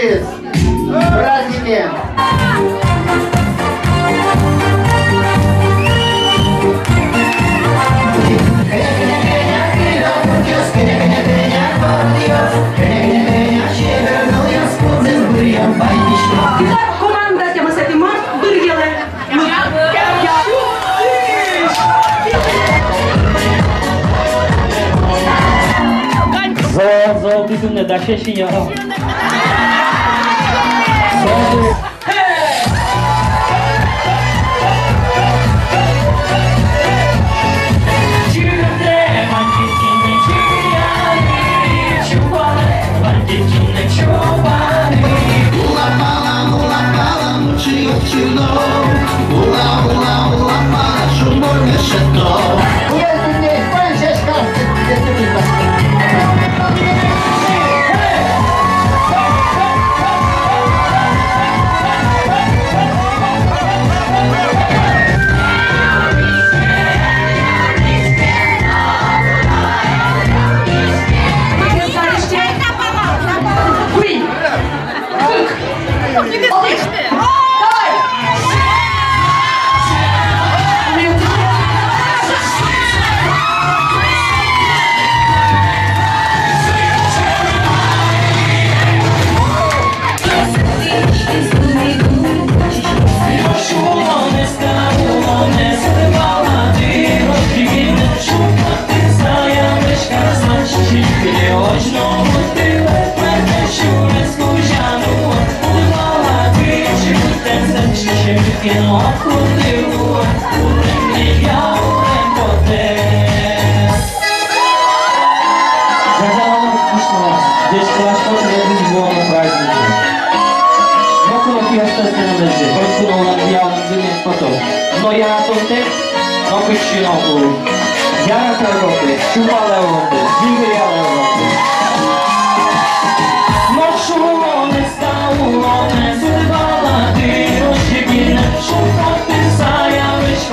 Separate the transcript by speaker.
Speaker 1: сюрприз. Праздники.
Speaker 2: Итак, команда Тямасети Март вырвела.
Speaker 3: Золотый туннель, да, щещиня. Здесь хорошо проводить главном празднике. Но кулаки остались на дожде, поэтому нам явно взялись потом. Но я на том тек, но кучу ногу. Я на той роке, чувала роки.